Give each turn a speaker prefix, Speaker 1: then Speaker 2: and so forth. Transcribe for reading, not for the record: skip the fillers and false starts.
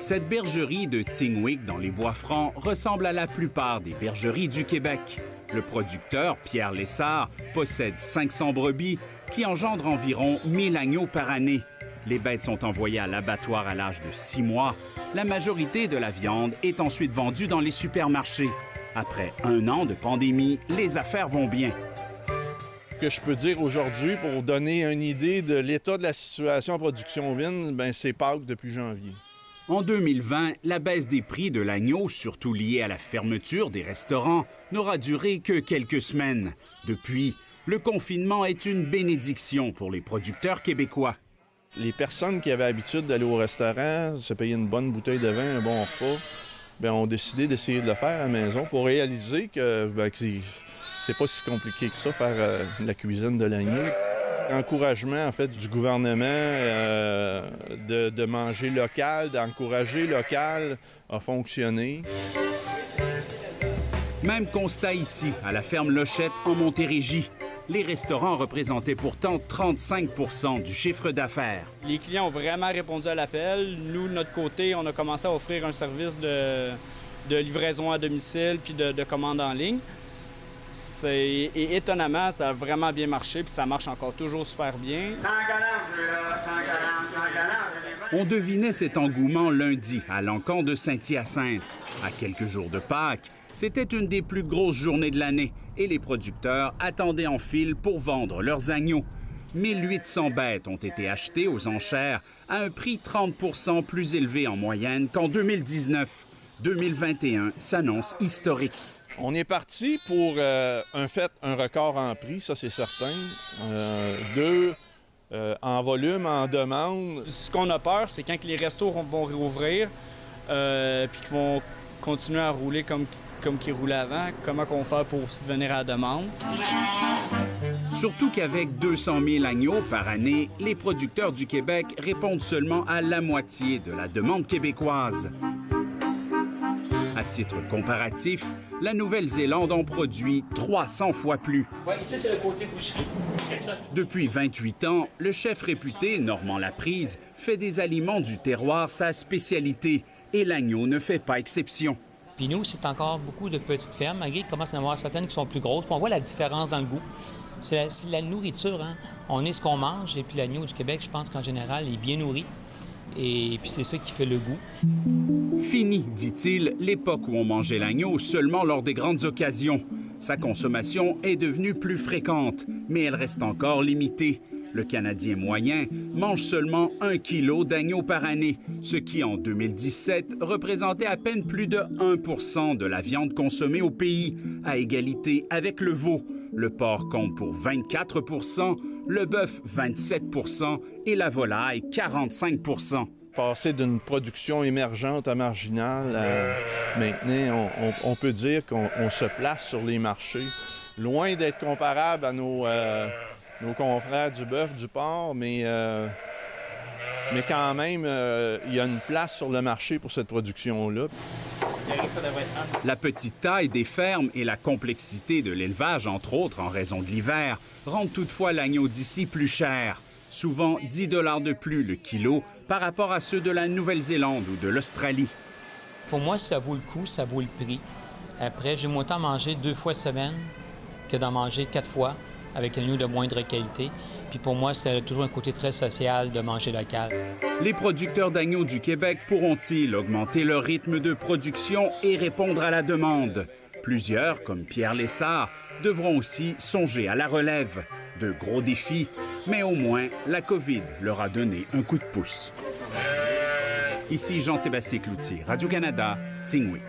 Speaker 1: Cette bergerie de Tingwick dans les Bois-Francs ressemble à la plupart des bergeries du Québec. Le producteur, Pierre Lessard, possède 500 brebis qui engendrent environ 1000 agneaux par année. Les bêtes sont envoyées à l'abattoir à l'âge de 6 mois. La majorité de la viande est ensuite vendue dans les supermarchés. Après 1 an de pandémie, les affaires vont bien.
Speaker 2: Ce que je peux dire aujourd'hui pour donner une idée de l'état de la situation en production ovine, c'est Pâques depuis janvier.
Speaker 1: En 2020, la baisse des prix de l'agneau, surtout liée à la fermeture des restaurants, n'aura duré que quelques semaines. Depuis, le confinement est une bénédiction pour les producteurs québécois.
Speaker 2: Les personnes qui avaient l'habitude d'aller au restaurant, se payer une bonne bouteille de vin, un bon repas, ont décidé d'essayer de le faire à la maison pour réaliser que c'est pas si compliqué que ça, faire la cuisine de l'agneau. Encouragement, en fait, du gouvernement de manger local, d'encourager local a fonctionné.
Speaker 1: Même constat ici, à la ferme Lochette, en Montérégie. Les restaurants représentaient pourtant 35 % du chiffre d'affaires.
Speaker 3: Les clients ont vraiment répondu à l'appel. Nous, de notre côté, on a commencé à offrir un service de livraison à domicile puis de commande en ligne. Et étonnamment, ça a vraiment bien marché, puis ça marche encore toujours super bien.
Speaker 1: On devinait cet engouement lundi à l'encan de Saint-Hyacinthe. À quelques jours de Pâques, c'était une des plus grosses journées de l'année et les producteurs attendaient en file pour vendre leurs agneaux. 1800 bêtes ont été achetées aux enchères à un prix 30 % plus élevé en moyenne qu'en 2019. 2021 s'annonce historique.
Speaker 2: On est parti pour un record en prix, ça c'est certain. 2, en volume, en demande.
Speaker 3: Ce qu'on a peur, c'est quand les restos vont réouvrir, puis qu'ils vont continuer à rouler comme qu'ils roulaient avant, comment on fait pour venir à la demande.
Speaker 1: Surtout qu'avec 200 000 agneaux par année, les producteurs du Québec répondent seulement à la moitié de la demande québécoise. À titre comparatif, la Nouvelle-Zélande en produit 300 fois plus.
Speaker 4: Oui, ici, c'est le côté boucherie.
Speaker 1: Depuis 28 ans, le chef réputé, Normand Laprise, fait des aliments du terroir sa spécialité. Et l'agneau ne fait pas exception.
Speaker 4: Puis nous, c'est encore beaucoup de petites fermes, malgré qu'il commence à y en avoir certaines qui sont plus grosses. Puis on voit la différence dans le goût. C'est la nourriture, hein. On est ce qu'on mange, et puis l'agneau du Québec, je pense qu'en général, il est bien nourri. Et puis c'est ça qui fait le goût.
Speaker 1: Fini, dit-il, l'époque où on mangeait l'agneau seulement lors des grandes occasions. Sa consommation est devenue plus fréquente, mais elle reste encore limitée. Le Canadien moyen mange seulement 1 kilo d'agneau par année, ce qui, en 2017, représentait à peine plus de 1 % de la viande consommée au pays, à égalité avec le veau. Le porc compte pour 24 %, le bœuf 27 % et la volaille 45 %.
Speaker 2: Passer d'une production émergente à marginale, maintenant, on peut dire qu'on se place sur les marchés. Loin d'être comparable à nos confrères du bœuf, du porc, mais quand même, il y a une place sur le marché pour cette production-là.
Speaker 1: La petite taille des fermes et la complexité de l'élevage, entre autres en raison de l'hiver, rendent toutefois l'agneau d'ici plus cher. Souvent 10 $ de plus le kilo par rapport à ceux de la Nouvelle-Zélande ou de l'Australie.
Speaker 4: Pour moi, ça vaut le coup, ça vaut le prix. Après, j'aime autant manger 2 fois semaine que d'en manger 4 fois avec un agneau de moindre qualité. Puis pour moi, c'est toujours un côté très social de manger local.
Speaker 1: Les producteurs d'agneaux du Québec pourront-ils augmenter leur rythme de production et répondre à la demande? Plusieurs, comme Pierre Lessard, devront aussi songer à la relève. De gros défis, mais au moins la COVID leur a donné un coup de pouce. Ici Jean-Sébastien Cloutier, Radio-Canada, Tingwick.